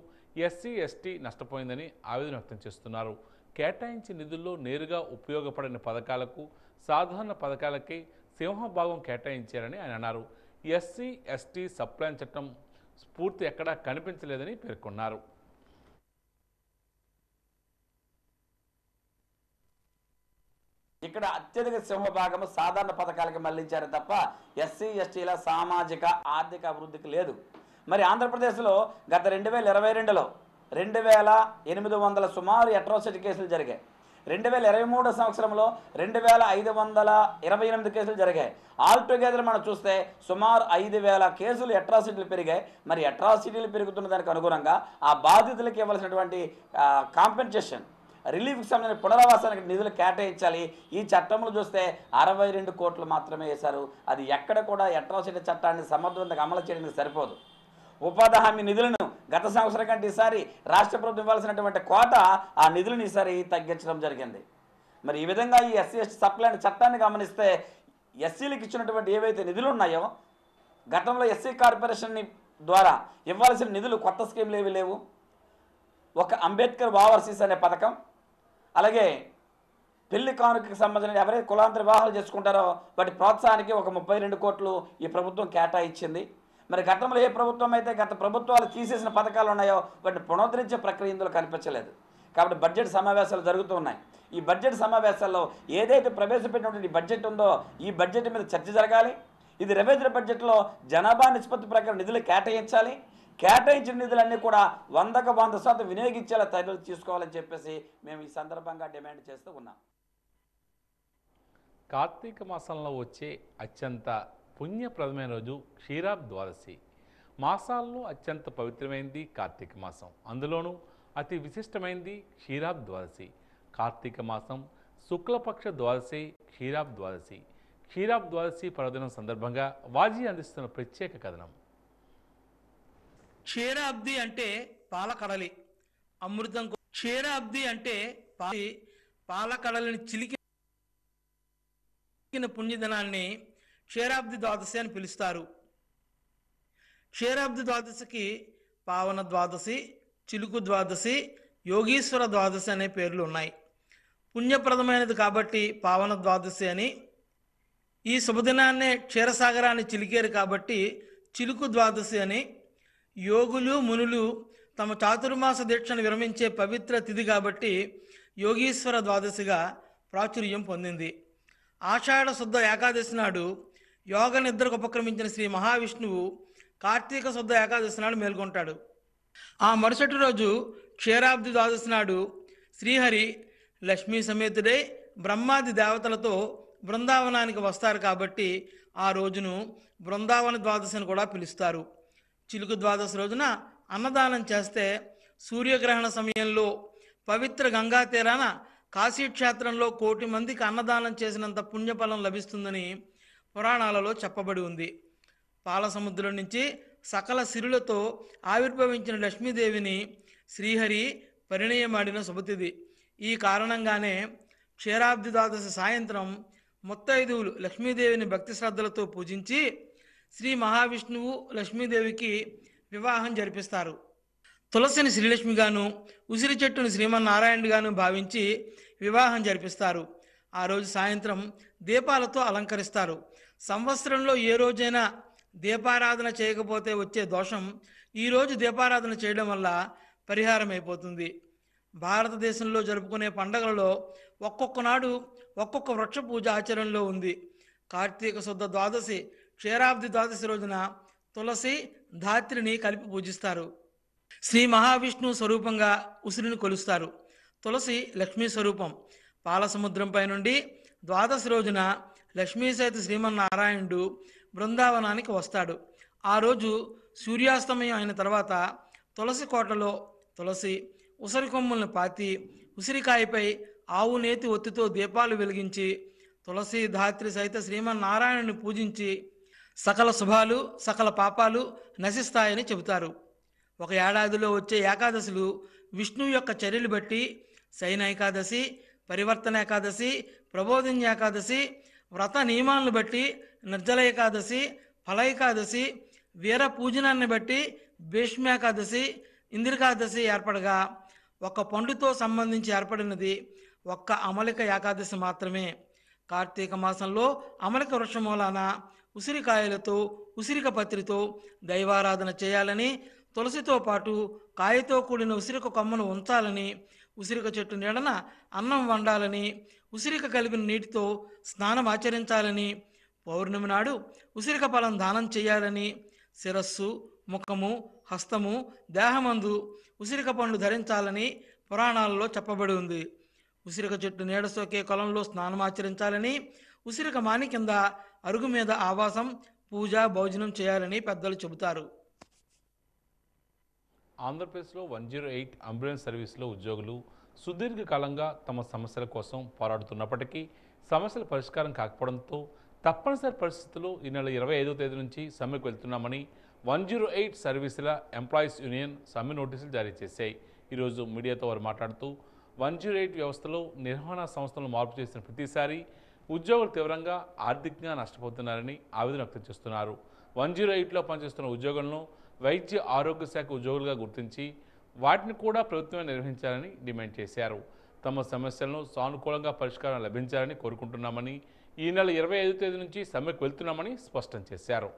ఎస్సీ ఎస్టీ నష్టపోయిందని ఆవేదన వ్యక్తం చేస్తున్నారు. కేటాయించిన నిధుల్లో నేరుగా ఉపయోగపడని పథకాలకు, సాధారణ పథకాలకే సింహభాగం కేటాయించారని ఆయన అన్నారు. ఎస్సీ ఎస్టీ సబ్ ప్లాన్ చట్టం స్ఫూర్తి ఎక్కడా కనిపించలేదని పేర్కొన్నారు. ఇక్కడ అత్యధిక సింహభాగము సాధారణ పథకాలకి మళ్లించారు తప్ప ఎస్సీ ఎస్టీల సామాజిక ఆర్థిక అభివృద్ధికి లేదు. మరి ఆంధ్రప్రదేశ్లో గత 2022లో 2,800 సుమారు అట్రాసిటీ కేసులు జరిగాయి. 2023 సంవత్సరంలో 2,528 కేసులు జరిగాయి. ఆల్టుగెదర్ మనం చూస్తే సుమారు 5,000 కేసులు అట్రాసిటీలు పెరిగాయి. మరి అట్రాసిటీలు పెరుగుతున్న దానికి అనుగుణంగా ఆ బాధితులకు ఇవ్వాల్సినటువంటి కాంపెన్సేషన్, రిలీఫ్కి సంబంధించిన పునరావాసానికి నిధులు కేటాయించాలి. ఈ చట్టంలో చూస్తే 62 కోట్లు మాత్రమే వేశారు. అది ఎక్కడ కూడా అట్రాసిటీ చట్టాన్ని సమర్థవంతంగా అమలు చేయడానికి సరిపోదు. ఉపాధి హామీ నిధులను గత సంవత్సరం కంటే ఈసారి రాష్ట్ర ప్రభుత్వం ఇవ్వాల్సినటువంటి కోట ఆ నిధులను ఈసారి తగ్గించడం జరిగింది. మరి ఈ విధంగా ఈ ఎస్సీ ఎస్టీ సబ్ ప్లాన్ చట్టాన్ని గమనిస్తే ఎస్సీలకు ఇచ్చినటువంటి ఏవైతే నిధులు ఉన్నాయో, గతంలో ఎస్సీ కార్పొరేషన్ ద్వారా ఇవ్వాల్సిన నిధులు కొత్త స్కీమ్లు ఏవి లేవు. ఒక అంబేద్కర్ ఓవర్సీస్ అనే పథకం, అలాగే పెళ్లి కానుకకి సంబంధించిన ఎవరైతే కులాంతర వివాహాలు చేసుకుంటారో వాటి ప్రోత్సాహానికి ఒక 32 కోట్లు ఈ ప్రభుత్వం కేటాయించింది. మరి గతంలో ఏ ప్రభుత్వం అయితే గత ప్రభుత్వాలు తీసేసిన పథకాలు ఉన్నాయో వాటిని పునరుద్ధరించే ప్రక్రియ ఇందులో కనిపించలేదు. కాబట్టి బడ్జెట్ సమావేశాలు జరుగుతూ ఉన్నాయి. ఈ బడ్జెట్ సమావేశాల్లో ఏదైతే ప్రవేశపెట్టినటువంటి బడ్జెట్ ఉందో ఈ బడ్జెట్ మీద చర్చ జరగాలి. ఇది రెవెన్యూ బడ్జెట్లో జనాభా నిష్పత్తి ప్రకారం నిధులు కేటాయించాలి. కేటాయించిన నిధులన్నీ కూడా 100% వినియోగించేలా చర్యలు తీసుకోవాలని చెప్పేసి మేము ఈ సందర్భంగా డిమాండ్ చేస్తూ ఉన్నాం. కార్తీక మాసంలో వచ్చే అత్యంత పుణ్యప్రదమైన రోజు క్షీరాబ్ ద్వాదశి. మాసాల్లో అత్యంత పవిత్రమైనది కార్తీక మాసం, అందులోనూ అతి విశిష్టమైనది క్షీరాబ్ ద్వాదశి. కార్తీక మాసం శుక్లపక్ష ద్వాదశి క్షీరాబ్ ద్వాదశి. క్షీరాబ్ ద్వాదశి పర్వదినం సందర్భంగా వాజీ అందిస్తున్న ప్రత్యేక కథనం. క్షీరాబ్ది అంటే పాలకడలి, అమృతం. క్షీరాబ్ది అంటే పాలకడలిని చిలికిన పుణ్యదినాన్ని క్షీరాబ్ది ద్వాదశి అని పిలుస్తారు. క్షీరాబ్ది ద్వాదశికి పావన ద్వాదశి, చిలుకు ద్వాదశి, యోగీశ్వర ద్వాదశి అనే పేర్లు ఉన్నాయి. పుణ్యప్రదమైనది కాబట్టి పావన ద్వాదశి అని, ఈ శుభదినాన్నే క్షీరసాగరాన్ని చిలికేరు కాబట్టి చిలుకు ద్వాదశి అని, యోగులు మునులు తమ చాతుర్మాస దీక్షను విరమించే పవిత్ర తిథి కాబట్టి యోగీశ్వర ద్వాదశిగా ప్రాచుర్యం పొందింది. ఆషాఢ శుద్ధ ఏకాదశి నాడు యోగ నిద్రకు ఉపక్రమించిన శ్రీ మహావిష్ణువు కార్తీక శుద్ధ ఏకాదశి నాడు మేల్కొంటాడు. ఆ మరుసటి రోజు క్షీరాబ్ది ద్వాదశి నాడు శ్రీహరి లక్ష్మీ సమేతుడై బ్రహ్మాది దేవతలతో బృందావనానికి వస్తారు కాబట్టి ఆ రోజును బృందావన ద్వాదశి అని కూడా పిలుస్తారు. చిలుకు ద్వాదశి రోజున అన్నదానం చేస్తే సూర్యగ్రహణ సమయంలో పవిత్ర గంగా తీరాన కాశీక్షేత్రంలో 1 కోటి మందికి అన్నదానం చేసినంత పుణ్యఫలం లభిస్తుందని పురాణాలలో చెప్పబడి ఉంది. పాల సముద్రం నుంచి సకల సిరులతో ఆవిర్భవించిన లక్ష్మీదేవిని శ్రీహరి పరిణయమాడిన శుభతిథి. ఈ కారణంగానే క్షీరాబ్ది ద్వాదశి సాయంత్రం ముత్తైదువులు లక్ష్మీదేవిని భక్తి శ్రద్ధలతో పూజించి శ్రీ మహావిష్ణువు లక్ష్మీదేవికి వివాహం జరిపిస్తారు. తులసిని శ్రీలక్ష్మిగాను, ఉసిరి చెట్టుని శ్రీమన్నారాయణుడిగాను భావించి వివాహం జరిపిస్తారు. ఆ రోజు సాయంత్రం దీపాలతో అలంకరిస్తారు. సంవత్సరంలో ఏ రోజైనా దీపారాధన చేయకపోతే వచ్చే దోషం ఈరోజు దీపారాధన చేయడం వల్ల పరిహారమైపోతుంది. భారతదేశంలో జరుపుకునే పండుగలలో ఒక్కొక్క నాడు ఒక్కొక్క వృక్ష పూజ ఆచరణలో ఉంది. కార్తీక శుద్ధ ద్వాదశి, క్షీరాబ్ది ద్వాదశి రోజున తులసి, ధాత్రిని కలిపి పూజిస్తారు. శ్రీ మహావిష్ణువు స్వరూపంగా ఉసిరిని కొలుస్తారు. తులసి లక్ష్మీ స్వరూపం. పాలసముద్రంపై నుండి ద్వాదశి రోజున లక్ష్మీ సహిత శ్రీమన్నారాయణుడు బృందావనానికి వస్తాడు. ఆ రోజు సూర్యాస్తమయం అయిన తర్వాత తులసి కోటలో తులసి ఉసిరి కొమ్ములను పాతి ఉసిరికాయపై ఆవు నేతి ఒత్తితో దీపాలు వెలిగించి తులసి ధాత్రి సహిత శ్రీమన్నారాయణుని పూజించి సకల శుభాలు సకల పాపాలు నశిస్తాయని చెబుతారు. ఒక ఏడాదిలో వచ్చే ఏకాదశులు విష్ణువు యొక్క చర్యలు బట్టి శయన ఏకాదశి, పరివర్తన ఏకాదశి, ప్రబోధిన్య ఏకాదశి, వ్రత నియమాలను బట్టి నిర్జల ఏకాదశి, ఫల ఏకాదశి, వీర పూజనాన్ని బట్టి భీష్మేకాదశి, ఇంద్రికాదశి ఏర్పడగా ఒక పండుతో సంబంధించి ఏర్పడినది ఒక్క అమలిక ఏకాదశి మాత్రమే. కార్తీక మాసంలో అమలిక వృక్షమూలాన ఉసిరికాయలతో ఉసిరిక పత్రితో దైవారాధన చేయాలని, తులసితో పాటు కాయతో కూడిన ఉసిరిక కొమ్మను ఉంచాలని, ఉసిరిక చెట్టు నీడన అన్నం వండాలని, ఉసిరిక కలిపిన నీటితో స్నానం ఆచరించాలని, పౌర్ణమి నాడు ఉసిరిక ఫలం దానం చేయాలని, శిరస్సు, ముఖము, హస్తము, దేహమందు ఉసిరిక పండు ధరించాలని పురాణాలలో చెప్పబడి ఉంది. ఉసిరిక చెట్టు నీడ సోకే కొలంలో స్నానం ఆచరించాలని, ఉసిరిక మాని కింద అరుగు మీద ఆవాసం, పూజ, భోజనం చేయాలని పెద్దలు చెబుతారు. ఆంధ్రప్రదేశ్లో 108 అంబులెన్స్ సర్వీసులో ఉద్యోగులు సుదీర్ఘకాలంగా తమ సమస్యల కోసం పోరాడుతున్నప్పటికీ సమస్యల పరిష్కారం కాకపోవడంతో తప్పనిసరి పరిస్థితుల్లో ఈ నెల 25వ తేదీ నుంచి సమ్మెకు వెళ్తున్నామని 108 సర్వీసుల ఎంప్లాయీస్ యూనియన్ సమ్మె నోటీసులు జారీ చేశాయి. ఈరోజు మీడియాతో వారు మాట్లాడుతూ 108 వ్యవస్థలో నిర్వహణ సంస్థలను మార్పు చేసిన ప్రతిసారి ఉద్యోగులు తీవ్రంగా ఆర్థికంగా నష్టపోతున్నారని ఆవేదన వ్యక్తం చేస్తున్నారు. 108లో పనిచేస్తున్న ఉద్యోగులను వైద్య ఆరోగ్య శాఖ ఉద్యోగులుగా గుర్తించి వాటిని కూడా ప్రభుత్వమే నిర్వహించాలని డిమాండ్ చేశారు. తమ సమస్యలను సానుకూలంగా పరిష్కారం లభించాలని కోరుకుంటున్నామని, ఈ నెల 25వ తేదీ నుంచి సమ్మెకు వెళ్తున్నామని స్పష్టం చేశారు.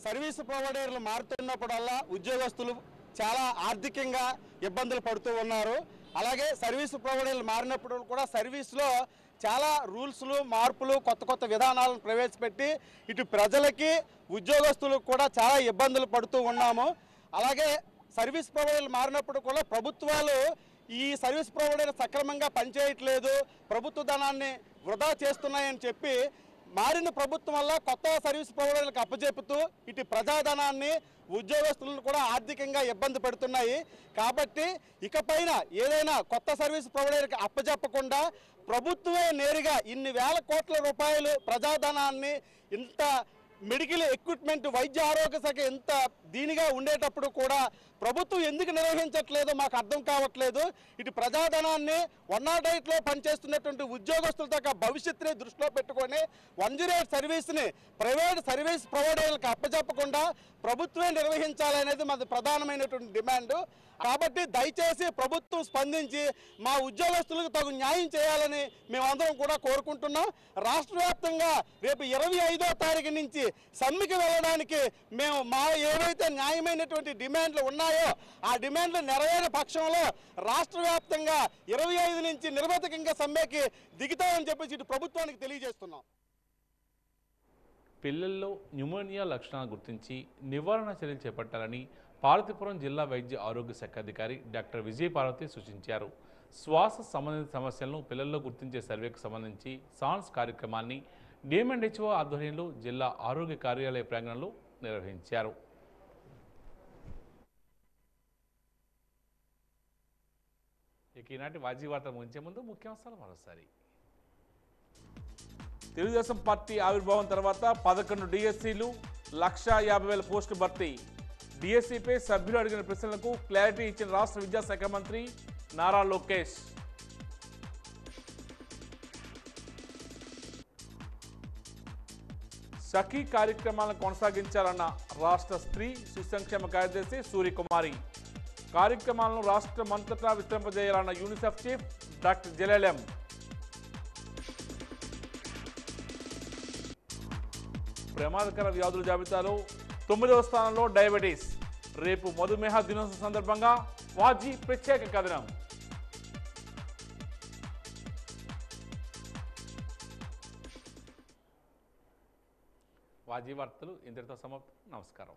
సర్వీసు ప్రొవైడర్లు మారుతున్నప్పుడల్లా ఉద్యోగస్తులు చాలా ఆర్థికంగా ఇబ్బందులు పడుతూ ఉన్నారు. అలాగే సర్వీసు ప్రొవైడర్లు మారినప్పుడు కూడా సర్వీస్లో చాలా రూల్స్లు, మార్పులు, కొత్త కొత్త విధానాలను ప్రవేశపెట్టి ఇటు ప్రజలకి ఉద్యోగస్తులకు కూడా చాలా ఇబ్బందులు పడుతూ ఉన్నాము. అలాగే సర్వీస్ ప్రొవైడర్లు మారినప్పుడు కూడా ప్రభుత్వాలు ఈ సర్వీస్ ప్రొవైడర్ సక్రమంగా పనిచేయట్లేదు, ప్రభుత్వ ధనాన్ని వృధా చేస్తున్నాయని చెప్పి మారిన ప్రభుత్వం వల్ల కొత్త సర్వీస్ ప్రొవైడర్లకు అప్పచెపుతూ ఇటు ప్రజాధనాన్ని, ఉద్యోగస్తులను కూడా ఆర్థికంగా ఇబ్బంది పెడుతున్నాయి. కాబట్టి ఇకపైన ఏదైనా కొత్త సర్వీస్ ప్రొవైడర్కి అప్పచెప్పకుండా ప్రభుత్వమే నేరుగా ఇన్ని వేల కోట్ల రూపాయలు ప్రజాధనాన్ని, ఇంత మెడికల్ ఎక్విప్మెంట్, వైద్య ఆరోగ్య శాఖ ఎంత దీనిగా ఉండేటప్పుడు కూడా ప్రభుత్వం ఎందుకు నిర్వహించట్లేదో మాకు అర్థం కావట్లేదు. ఇటు ప్రజాధనాన్ని 108లో పనిచేస్తున్నటువంటి ఉద్యోగస్తుల దాకా భవిష్యత్తుని దృష్టిలో పెట్టుకొని 108 సర్వీస్ని ప్రైవేట్ సర్వీస్ ప్రొవైడర్లకు అప్పచెప్పకుండా ప్రభుత్వమే నిర్వహించాలనేది మాది ప్రధానమైనటువంటి డిమాండ్. కాబట్టి దయచేసి ప్రభుత్వం స్పందించి మా ఉద్యోగస్తులకు తగు న్యాయం చేయాలని మేమందరం కూడా కోరుకుంటున్నాం. రాష్ట్ర వ్యాప్తంగా రేపు 25వ తారీఖు నుంచి సమ్మెకి వెళ్ళడానికి మేము మా ఏవైతే న్యాయమైనటువంటి డిమాండ్లు ఉన్నాయో ఆ డిమాండ్లు నెరవేరే పక్షంలో రాష్ట్ర వ్యాప్తంగా 25 నుంచి నిర్వధికంగా సమ్మెకి దిగుతామని చెప్పేసి ఇటు ప్రభుత్వానికి తెలియజేస్తున్నాం. పిల్లల్లో న్యూమోనియా లక్షణాలు గుర్తించి నివారణ చర్యలు చేపట్టాలని పార్వతీపురం జిల్లా వైద్య ఆరోగ్య శాఖ అధికారి డాక్టర్ విజయపార్వతి సూచించారు. శ్వాస సంబంధిత సమస్యలను పిల్లల్లో గుర్తించే సర్వేకు సంబంధించి సాన్స్ కార్యక్రమాన్ని డిఎంఎండ్హెచ్ఓ ఆధ్వర్యంలో జిల్లా ఆరోగ్య కార్యాలయ ప్రాంగణంలో నిర్వహించారు. ఈనాటి వాజీ వార్త ముగించే ముందు ముఖ్యాంశాలు మరోసారి. తెలుగుదేశం పార్టీ ఆవిర్భావం తర్వాత 11 డిఎస్సీలు, 1,50,000 పోస్టులు భర్తీ. డిఎస్సీపై సభ్యులు అడిగిన ప్రశ్నలకు క్లారిటీ ఇచ్చిన రాష్ట్ర విద్యాశాఖ మంత్రి నారా లోకేష్. సఖీ కార్యక్రమాలను కొనసాగించాలన్న రాష్ట్ర స్త్రీ శిశు సంక్షేమ కార్యదర్శి సూర్యకుమారి. కార్యక్రమాలను రాష్ట్రమంతటా విస్తరింపజేయాలన్న యూనిసెఫ్ చీఫ్ డాక్టర్ జెలెలెం. ప్రమాదకర వ్యాధుల జాబితాలో 9వ స్థానంలో డయాబెటీస్. రేపు మధుమేహ దినోత్సవం సందర్భంగా వాజీ ప్రత్యేక కథనం. వాజీ వార్తలు ఇంతటితో సమాప్తం. నమస్కారం.